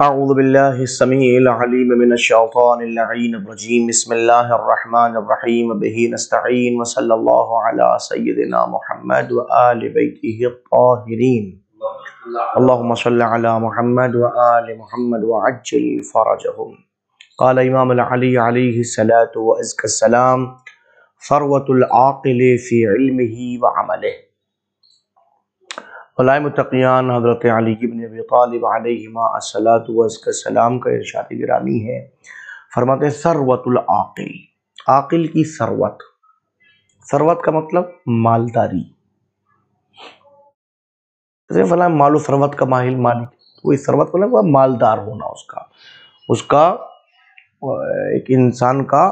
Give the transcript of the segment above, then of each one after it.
اعوذ باللہ السمیع العلیم من الشیطان اللعین الرجیم بسم اللہ الرحمن الرحیم بہ نستعین وصلی اللہ علی سیدنا محمد وآل بیتہ الطاہرین اللہم صلی علی محمد وآل محمد وعجل فرجہم۔ قال امام العلی علیہ الصلاة وازکی السلام ثروة العاقل فی علمہ وعملہ۔ علماء متقیان حضرت علی بن ابی طالب علیہما الصلاۃ والسلام کا ارشاد گرامی ہے، فرماتے ہیں ثروۃ العاقل، عاقل کی ثروت۔ ثروت کا مطلب مالداری، جیسے فلاں مال و ثروت کا ماہر مالک، وہی ثروت کا مطلب مالدار ہونا، اس کا ایک انسان کا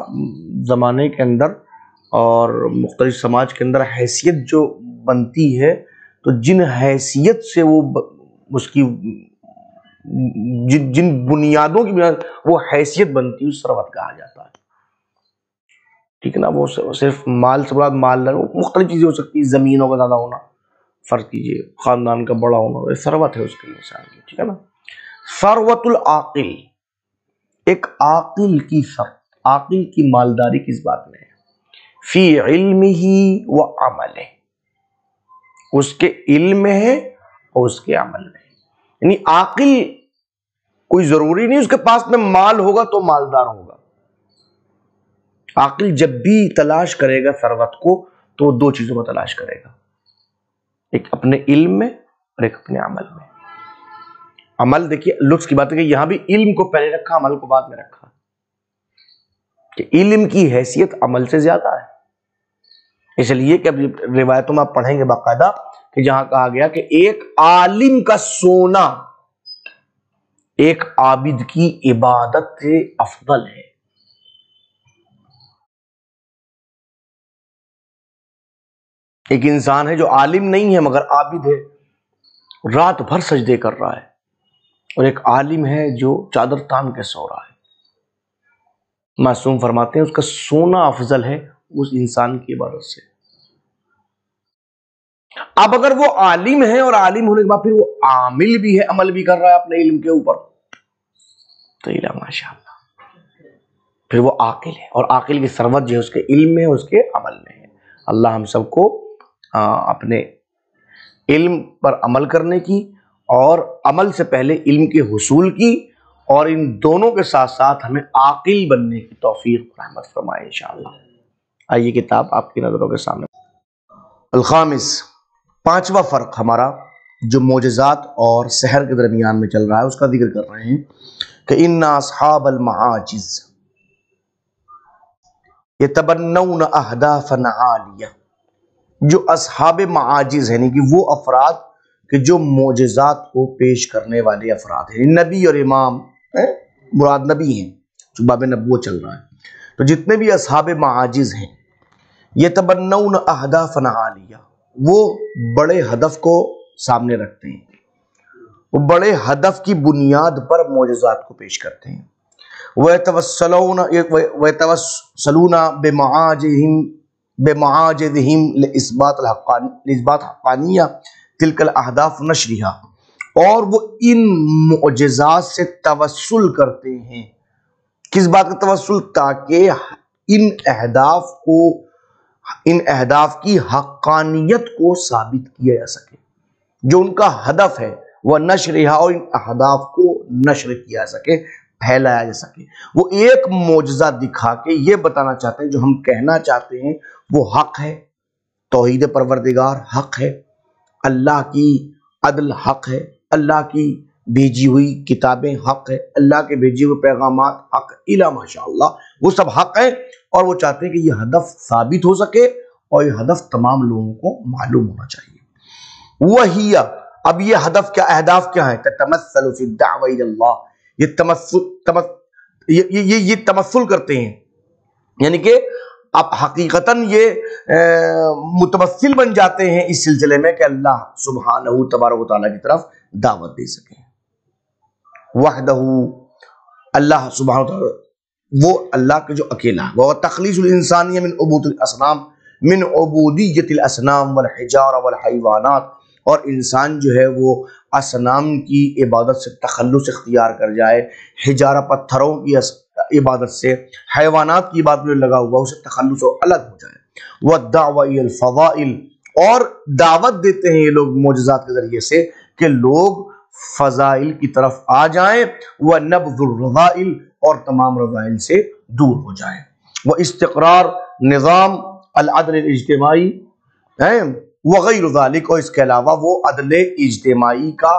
زمانے کے اندر اور مختلف سماج کے اندر حیثیت جو بنتی ہے، تو جن حیثیت سے وہ اس کی جن بنیادوں کی بنیاد وہ حیثیت بنتی ہے، اس ثروت کہا جاتا ہے۔ ٹھیک ہے نا، وہ صرف مال سے مراد مال نہ، مختلف چیزیں ہو سکتی ہیں، زمینوں کا زیادہ ہونا، فرض کیجئے خاندان کا بڑا ہونا، یہ ثروت ہے اس کے انسان کی، ٹھیک ہے نا۔ ثروۃ العاقل، ایک عاقل کی ثروت، عاقل کی مالداری کس بات میں ہے؟ فی علمہ وعملہ، اس کے علم میں ہے اور اس کے عمل میں ہے۔ یعنی عاقل کوئی ضروری نہیں اس کے پاس میں مال ہوگا تو مالدار ہوگا۔ عاقل جب بھی تلاش کرے گا ثروت کو تو وہ دو چیزوں کو تلاش کرے گا، ایک اپنے علم میں اور ایک اپنے عمل میں۔ عمل دیکھیے لطف کی بات ہے کہ یہاں بھی علم کو پہلے رکھا، عمل کو بعد میں رکھا، کہ علم کی حیثیت عمل سے زیادہ ہے۔ اس لیے کہ اب روایتوں میں آپ پڑھیں گے باقاعدہ کہ جہاں کہا گیا کہ ایک عالم کا سونا ایک عابد کی عبادت سے افضل ہے۔ ایک انسان ہے جو عالم نہیں ہے مگر عابد ہے، رات بھر سجدے کر رہا ہے، اور ایک عالم ہے جو چادر تان کے سو رہا ہے۔ معصوم فرماتے ہیں اس کا سونا افضل ہے اس انسان کی عبادت سے۔ اب اگر وہ عالم ہے اور عالم ہونے کے بعد پھر وہ عامل بھی ہے، عمل بھی کر رہا ہے اپنے علم کے اوپر، تو الہ ماشاءاللہ پھر وہ عاقل ہے، اور عاقل کی ثروت جو ہے اس کے علم میں ہے، اس کے عمل میں ہے۔ اللہ ہم سب کو اپنے علم پر عمل کرنے کی اور عمل سے پہلے علم کے حصول کی، اور ان دونوں کے ساتھ ساتھ ہمیں عاقل بننے کی توفیق رحمت فرمائے انشاءاللہ۔ آئیے کتاب آپ کی نظروں کے سامنے۔ الخامس، پانچواں فرق ہمارا جو معجزات اور سحر کے درمیان میں چل رہا ہے اس کا ذکر کر رہے ہیں کہ ان اصحاب المعاجز یتبنون اہدافا عالیہ، جو اصحاب معاجز ہیں یعنی کہ وہ افراد کہ جو معجزات کو پیش کرنے والے افراد ہیں، نبی اور امام مراد نبی ہیں، جو باب نبوت چل رہا ہے، تو جتنے بھی اصحاب معاجز ہیں یتبنون اہدافا عالیہ، وہ بڑے ہدف کو سامنے رکھتے ہیں، وہ بڑے ہدف کی بنیاد پر معجزات کو پیش کرتے ہیں۔ وَيَتَوَسَّلُونَ بِمَعَاجِزِهِمْ لِإِثْبَاتِ حَقَّانِیَّہ تِلْکَ الْأَهْدَافُ نَشْرِهَا، اور وہ ان معجزات سے توسل کرتے ہیں۔ کس بات کا توسل؟ تاکہ ان اہداف کی حقانیت کو ثابت کیا جا سکے، جو ان کا ہدف ہے وہ نشرہا، اور ان اہداف کو نشر کیا جا سکے، پھیلایا جا سکے۔ وہ ایک معجزہ دکھا کے یہ بتانا چاہتے ہیں جو ہم کہنا چاہتے ہیں وہ حق ہے، توحید پروردگار حق ہے، اللہ کی عدل حق ہے، اللہ کی بھیجی ہوئی کتابیں حق ہے، اللہ کے بھیجے ہوئے پیغامات حق، الہ ماشاءاللہ وہ سب حق ہیں، اور وہ چاہتے ہیں کہ یہ ہدف ثابت ہو سکے اور یہ ہدف تمام لوگوں کو معلوم ہونا چاہیے۔ وہی اب یہ ہدف کیا، اہداف کیا ہیں؟ تتمثل فی الدعوہ الی اللہ، یہ تمثل کرتے ہیں، یعنی کہ اب حقیقتاً یہ متمثل بن جاتے ہیں اس سلسلے میں کہ اللہ سبحانہ تبارک و تعالیٰ کی طرف دعوت دے سکیں۔ وحدہ، اللہ سبحانہ وتعالی وہ اللہ کے جو اکیلا ہے، وہ تخلیص الانسانیہ من عبودیت الاصنام والحجارہ والحیوانات، اور انسان جو ہے وہ اسنام کی عبادت سے تخلص اختیار کر جائے، حجارہ پتھروں کی عبادت سے، حیوانات کی عبادت میں لگا ہوا اسے تخلص اور الگ ہو جائے۔ وَالدَّعْوَ إِلَى الْفَضَائِلِ، اور دعوت دیتے ہیں یہ لوگ معجزات کے ذریعے سے کہ لوگ فضائل کی طرف آ جائیں، وَنَبْذُ الرَّذَائِلِ، اور تمام رذائل سے دور ہو جائیں، وَاِسْتِقْرَارِ نظام العدل الاجتماعی ہے، وغیر ذالک، اور اس کے علاوہ وہ عدل اجتماعی کا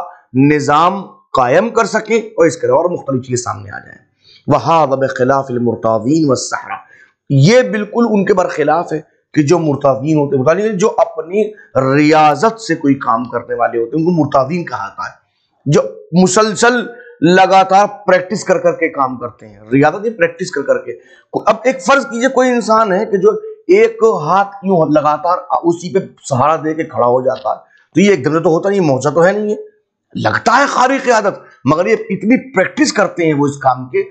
نظام قائم کر سکیں، اور اس کے علاوہ اور مختلف چیزیں سامنے آ جائیں۔ وَهَذَا بِخِلَافِ الْمُرْتَاضِينَ وَالسَّحْرَةِ، یہ بالکل ان کے برخلاف ہے کہ جو مرتاضین ہوتے ہیں، مرتاضین جو اپنی ریاضت سے کوئی کام کرنے والے ہوتے ہیں ان کو مرتاضین کہا جاتا ہے، جو مسلسل لگاتار پریکٹس کر کر کے کام کرتے ہیں، ریاضت یہ پریکٹس کر کر کے۔ اب ایک فرض کیجئے کوئی انسان ہے کہ جو ایک ہاتھ یوں لگاتار اسی پہ سہارا دے کے کھڑا ہو جاتا ہے، تو یہ ایک دم سے تو ہوتا نہیں، معجزہ تو ہے نہیں ہے، لگتا ہے خارق عادت، مگر یہ اتنی پریکٹس کرتے ہیں وہ اس کام کے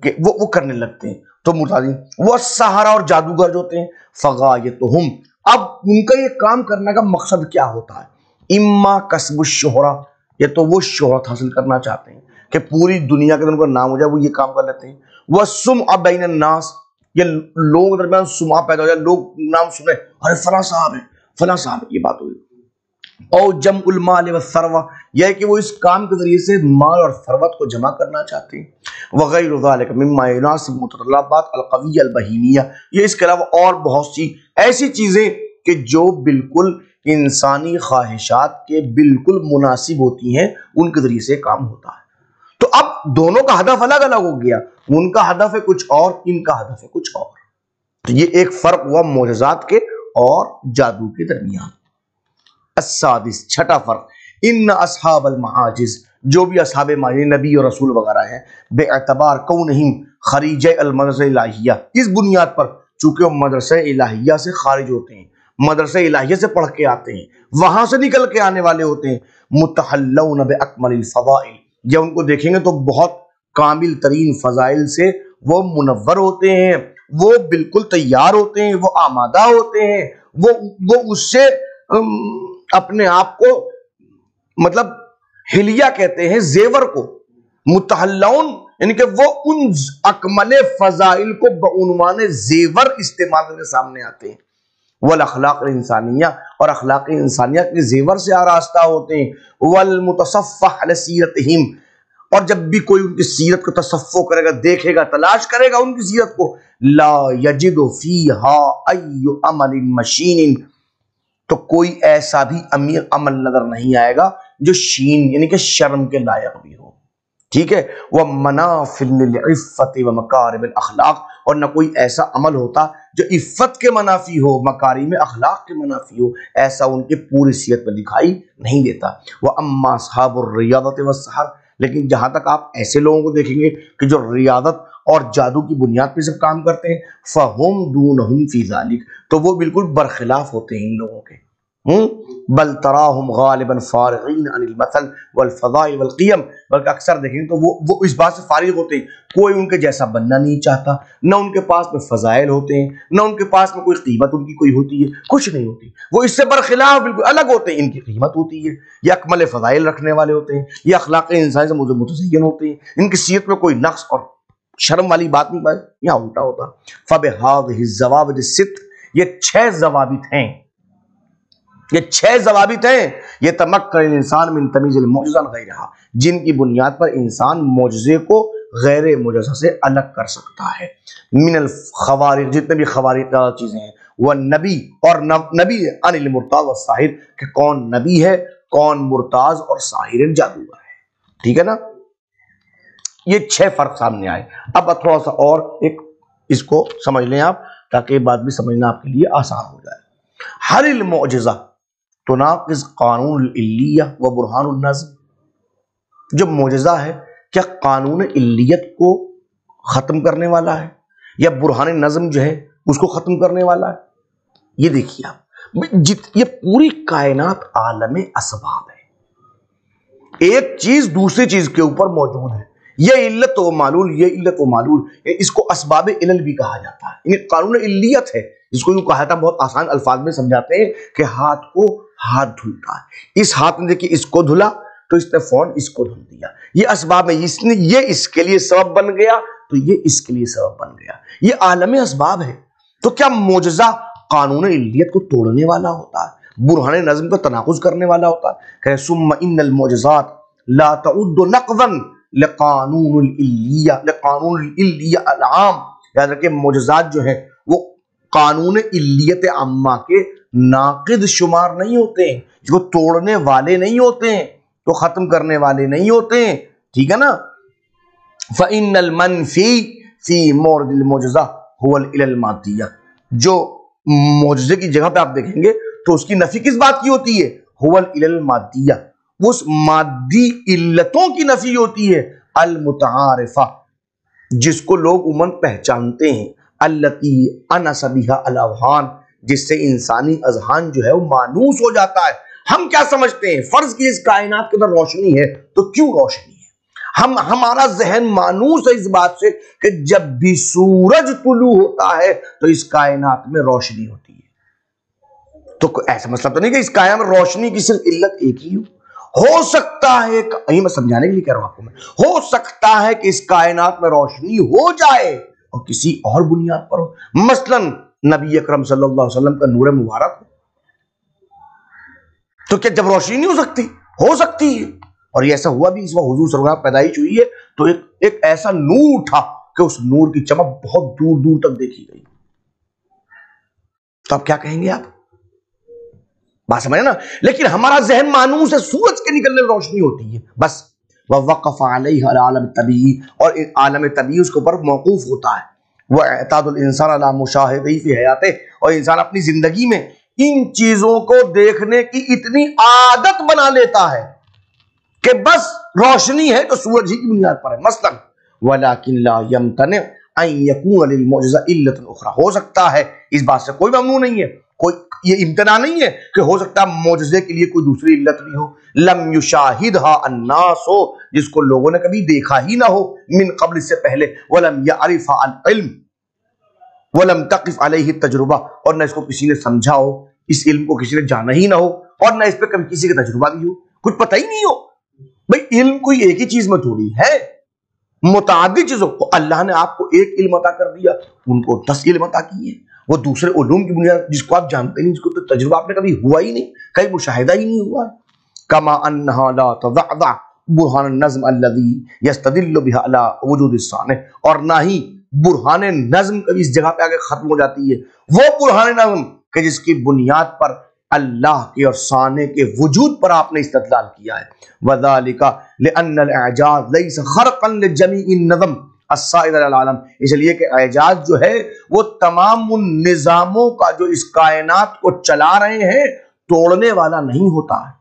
کہ وہ کرنے لگتے ہیں، تو مرتاضین۔ وہ سحرہ اور جادوگر جو ہوتے ہیں، فغایتہم، اب ان کا یہ کام کرنے کا مقصد کیا ہوتا ہے؟ اما کسب الشہرہ، یا تو وہ شہرت حاصل کرنا چاہتے ہیں کہ پوری دنیا کے اندر ان کا نام ہو جائے، وہ یہ کام کر لیتے ہیں۔ وَالسُّمْعَ بَيْنَ النَّاسِ، یہ لوگوں کے درمیان سمعہ پیدا ہو جائے، لوگ نام سنیں، ارے فلاں صاحب ہے، فلاں صاحب ہے، یہ بات ہوئی۔ او جمع المال والثروہ، یہ ہے کہ وہ اس کام کے ذریعے سے مال اور ثروت کو جمع کرنا چاہتے ہیں۔ وغیر ذالک مما یناسب متطلبات القویہ البہیمیہ، یہ اس کے علاوہ اور بہت سی ایسی چیزیں کہ جو بالکل انسانی خواہشات کے بالکل مناسب ہوتی ہیں، ان کے ذریعے سے کام ہوتا ہے۔ تو اب دونوں کا ہدف الگ الگ ہو گیا، ان کا ہدف ہے کچھ اور، ان کا ہدف ہے کچھ اور۔ تو یہ ایک فرق ہوا معجزات کے اور جادو کے درمیان۔ السادس، چھٹا فرق، ان اصحاب المعاجز، جو بھی اصحاب معاجز نبی اور رسول وغیرہ ہیں، بے اعتبار کونہم خریج المدرسہ الہیہ، اس بنیاد پر چونکہ وہ مدرسہ الہیہ سے خارج ہوتے ہیں، مدرسہ الہیہ سے پڑھ کے آتے ہیں، وہاں سے نکل کے آنے والے ہوتے ہیں، متحلون باکمل الفضائل، جب ان کو دیکھیں گے تو بہت کامل ترین فضائل سے وہ منور ہوتے ہیں، وہ بالکل تیار ہوتے ہیں، وہ آمادہ ہوتے ہیں، وہ اس سے اپنے آپ کو، مطلب حلیہ کہتے ہیں زیور کو، متحلون یعنی کہ وہ ان اکمل فضائل کو بعنوان زیور استعمال کر کے سامنے آتے ہیں۔ والاخلاق الانسانیہ، اور اخلاق انسانیہ کے زیور سے آراستہ ہوتے ہیں۔ والمتصفح علی سیرتہم، اور جب بھی کوئی ان کی سیرت کو تصفح کرے گا، دیکھے گا، تلاش کرے گا ان کی سیرت کو، لا یجد فیہا ای عمل مشین، تو کوئی ایسا بھی امیر عمل نظر نہیں آئے گا جو شین یعنی کہ شرم کے لائق بھی ہو، ٹھیک ہے۔ وَمَنَافٍ لِلْعِفَّةِ وَمَكَارِمِ الْأَخْلَاقِ، اور نہ کوئی ایسا عمل ہوتا جو عفت کے منافی ہو، مکارم اخلاق کے منافی ہو، ایسا ان کے پوری سیرت میں دکھائی نہیں دیتا۔ وَأَمَّا أَصْحَابُ الرِّيَاضَةِ وَالسِّحْرِ، لیکن جہاں تک آپ ایسے لوگوں کو دیکھیں گے کہ جو ریاضت اور جادو کی بنیاد پہ سب کام کرتے ہیں، فَهُمْ دُونَهُمْ فِي ذَلِكَ، تو وہ بالکل برخلاف ہوتے ہیں ان لوگوں کے۔ بل تراہم غالباً فارغین عن المثل والفضائل والقیم، بلکہ اکثر دیکھیں تو وہ اس بات سے فارغ ہوتے ہیں، کوئی ان کے جیسا بننا نہیں چاہتا، نہ ان کے پاس میں فضائل ہوتے ہیں، نہ ان کے پاس میں کوئی قیمت ان کی کوئی ہوتی ہے، کچھ نہیں ہوتی، وہ اس سے برخلاف بالکل الگ ہوتے ہیں، ان کی قیمت ہوتی ہے، یہ اکمل فضائل رکھنے والے ہوتے ہیں، یہ اخلاق انسانی سے متزین ہوتے ہیں، ان کی سیرت میں کوئی نقص اور شرم والی بات نہیں پائے، یہاں الٹا ہوتا۔ فبہذہ الضوابط الست، یہ 6 ضوابط ہیں، یہ 6 ضوابط ہیں، یہ تمکن الانسان من تمیز المعجزہ غیرہا، جن کی بنیاد پر انسان معجزے کو غیر معجزہ سے الگ کر سکتا ہے۔ من الخوارق، جتنے بھی خوارق چیزیں ہیں، وہ نبی اور نبی عن المرتاض والساحر، کہ کون نبی ہے، کون مرتاض اور ساحر جادوگر ہے، ٹھیک ہے نا۔ یہ 6 فرق سامنے آئے۔ اب تھوڑا سا اور ایک اس کو سمجھ لیں آپ، تاکہ یہ بات بھی سمجھنا آپ کے لیے آسان ہو جائے۔ ہر المعجزہ تناقض قانون العلیہ و برہان النظم، جو معجزہ ہے کیا قانون علیت کو ختم کرنے والا ہے یا برہان نظم جو ہے اس کو ختم کرنے والا ہے؟ یہ دیکھیے آپ، یہ پوری کائنات عالم اسباب ہے، ایک چیز دوسری چیز کے اوپر موجود ہے، یہ علت و معلول، یہ علت و معلول، اس کو اسباب علل بھی کہا جاتا ہے، یہ قانون علیت ہے، جس کو یوں کہا جاتا ہے، بہت آسان الفاظ میں سمجھاتے ہیں کہ ہاتھ کو ہاتھ دھلتا ہے، اس ہاتھ نے دیکھیے اس کو دھلا تو اس نے فوراً اس کو دھل دیا. یہ اسباب میں یہ اس کے لیے سبب بن گیا تو یہ اس کے لیے سبب بن گیا. یہ عالم اسباب ہے. تو کیا معجزہ قانون علیت کو توڑنے والا ہوتا ہے، برہان نظم کا تناقض کرنے والا ہوتا ہے؟ کہ ثم ان المعجزات لا تعد نقضا لقانون العلیہ العام. یاد رکھیں معجزات جو ہیں وہ قانون علیت عامہ کے ناقض شمار نہیں ہوتے ہیں، جو توڑنے والے نہیں ہوتے ہیں، تو ختم کرنے والے نہیں ہوتے ہیں. ٹھیک ہے نا؟ فَإِنَّ الْمَنْفِي فِي مَوْرِدِ الْمُعْجِزَةِ هُوَ الْعِلَّةُ الْمَادِّيَّةُ. جو معجزے کی جگہ پہ آپ دیکھیں گے تو اس کی نفی کس بات کی ہوتی ہے؟ هُوَ الْعِلَّةُ الْمَادِّيَّةُ. اس مادی علتوں کی نفی ہوتی ہے، المتعارفہ، جس کو لوگ عموماً پہچانتے ہیں، التی انس بها الاذہان، جس سے انسانی اذہان جو ہے وہ مانوس ہو جاتا ہے. ہم کیا سمجھتے ہیں؟ فرض کی اس کائنات کے اندر روشنی ہے تو کیوں روشنی ہے؟ ہمارا ذہن مانوس ہے اس بات سے کہ جب بھی سورج طلوع ہوتا ہے تو اس کائنات میں روشنی ہوتی ہے. تو ایسا مسئلہ تو نہیں کہ اس کائنات میں روشنی کی صرف علت ایک ہی ہو سکتا ہے. یہ میں سمجھانے کے لیے کہہ رہا ہوں آپ کو. ہو سکتا ہے کہ اس کائنات میں روشنی ہو جائے اور کسی اور بنیاد پر ہو. مثلا نبی اکرم صلی اللہ علیہ وسلم کا نور مبارک ہو تو کیا جب روشنی نہیں ہو سکتی؟ ہو سکتی ہے. اور یہ ایسا ہوا بھی. اس وقت حضور صلی اللہ علیہ وسلم پیدائش ہوئی ہے تو ایک ایسا نور اٹھا کہ اس نور کی چمک بہت دور دور تک دیکھی گئی. تو اب کیا کہیں گے آپ؟ بات سمجھے نا؟ لیکن ہمارا ذہن مانوس ہے، سورج کے نکلنے میں روشنی ہوتی ہے بس. ووقف علیہ العالم الطبیعی، اور عالم طبیعی اس کے اوپر موقوف ہوتا ہے. واعتاد الانسان علی مشاہدہ فی حیاتہ، اور انسان اپنی زندگی میں ان چیزوں کو دیکھنے کی اتنی عادت بنا لیتا ہے کہ بس روشنی ہے تو سورج ہی کی بنیاد پر ہے. مثلا ولکن لا یمتنع ان یکون للمعجزہ علت اخرى. ہو سکتا ہے، اس بات سے کوئی ممنوع نہیں ہے، کوئی یہ امتناع نہیں ہے کہ ہو سکتا ہے معجزے کے لیے کوئی دوسری علت بھی ہو. لم یشاہدها الناس، ہو جس کو لوگوں نے کبھی دیکھا ہی نہ ہو، من قبل سے پہلے. ولم یعرفها العلم ولم تقف علیہ التجربہ، اور نہ اس کو کسی نے سمجھا ہو، اس علم کو کسی نے جانا ہی نہ ہو، اور نہ اس پہ کبھی کسی کا تجربہ بھی ہو، کچھ پتہ ہی نہیں ہو. بھئی علم کوئی ایک ہی چیز میں تھوڑی ہے، متعدد چیزوں کو. اللہ نے آپ کو ایک علم عطا کر دیا، ان کو 10 علم عطا کیے. وہ دوسرے علوم کی بنیاد جس کو آپ جانتے نہیں، جس کو تو تجربہ آپ نے کبھی ہوا ہی نہیں، کہیں مشاہدہ ہی نہیں ہوا. کما انہا لا تضعضع برہان النظم الذی یستدل بها علی وجود الصانع، اور نہ ہی برہان نظم کبھی اس جگہ پہ آگے ختم ہو جاتی ہے. وہ برہان نظم کہ جس کی بنیاد پر اللہ کے اور صانع کے وجود پر آپ نے استدلال کیا ہے. وذالک لان الاعجاز لیس خرقا لجمیع النظم السائر علی العالم، اس لیے کہ اعجاز جو ہے وہ تمام ان نظاموں کا جو اس کائنات کو چلا رہے ہیں توڑنے والا نہیں ہوتا ہے.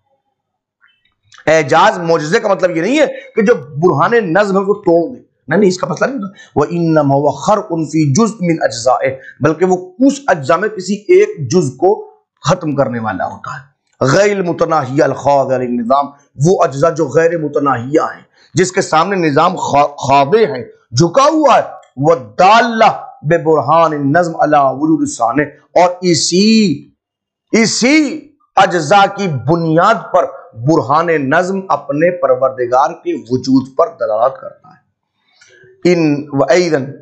اعجاز معجزے کا مطلب یہ نہیں ہے کہ جو برہان نظم ہے وہ توڑ دے، نہیں، اس کا مسئلہ نہیں ہوتا. وَإِنَّمَا هُوَ خَرْقٌ فِي جُزْءٍ مِّنْ أَجْزَائِهِ، بلکہ وہ اس اجزاء میں کسی ایک جز کو ختم کرنے والا ہوتا ہے. غیر متناہیہ الخاضع للنظام، وہ اجزاء جو غیر متناہیہ ہیں، جس کے سامنے نظام خاضع ہے، جھکا ہوا ہے. وَالدَّالَّةُ بِبُرْهَانِ النَّظْمِ عَلَى وُجُودِ الصَّانِعِ، اور اسی اجزاء کی بنیاد پر برہان نظم اپنے پروردگار کے وجود پر دلالت کرتا ہے.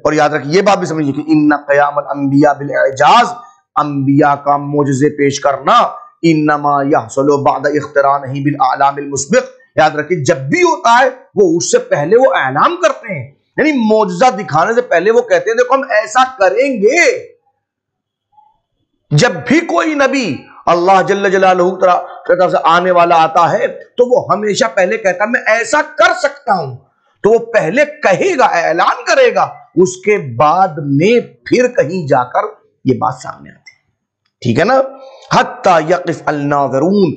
اور یاد رکھیے یہ بات بھی سمجھیے کہ ان قیام الانبیاء بالاعجاز، انبیاء کا معجزے پیش کرنا انما یحصل بعد اقترانہ بالاعلام المسبق. یاد رکھیے جب بھی ہوتا ہے وہ اس سے پہلے وہ اعلام کرتے ہیں، یعنی معجزہ دکھانے سے پہلے وہ کہتے ہیں دیکھو ہم ایسا کریں گے. جب بھی کوئی نبی اللہ جل جلالہ کی طرف سے آنے والا آتا ہے تو وہ ہمیشہ پہلے کہتا ہے میں ایسا کر سکتا ہوں، تو وہ پہلے کہے گا، اعلان کرے گا، اس کے بعد میں پھر کہیں جا کر یہ بات سامنے آتی ہے. ٹھیک ہے نا؟ حتی یقف الناظرون،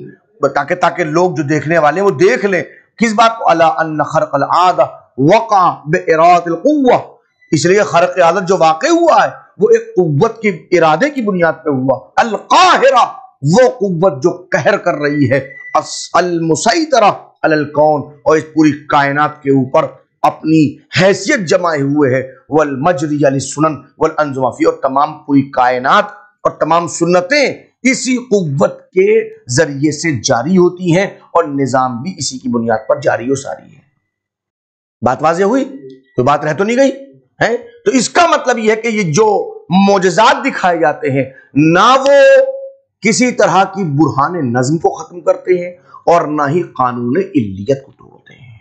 تاکہ لوگ جو دیکھنے والے ہیں وہ دیکھ لیں کس بات کو؟ الا ان خرق العادہ وقع بارادۃ القوہ، اس لیے خرق عادت جو واقع ہوا ہے وہ ایک قوت کی ارادے کی بنیاد پہ ہوا. القاہرہ، وہ قوت جو قہر کر رہی ہے، المسیطرہ علی الکون، اور اس پوری کائنات کے اوپر اپنی حیثیت جمائے ہوئے ہے. والمجری للسنن والانظمہ فی، اور تمام پوری کائنات اور تمام سنتیں اسی قوت کے ذریعے سے جاری ہوتی ہیں اور نظام بھی اسی کی بنیاد پر جاری و ساری ہے۔ بات واضح ہوئی؟ کوئی بات رہ تو نہیں گئی ہے؟ تو اس کا مطلب یہ ہے کہ یہ جو معجزات دکھائے جاتے ہیں نہ وہ کسی طرح کی برہان نظم کو ختم کرتے ہیں اور نہ ہی قانون علیت کو توڑتے ہیں،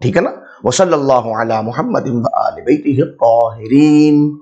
ٹھیک ہے نا؟ وصلی اللہ علی محمد وآل بیتہ الطاہرین۔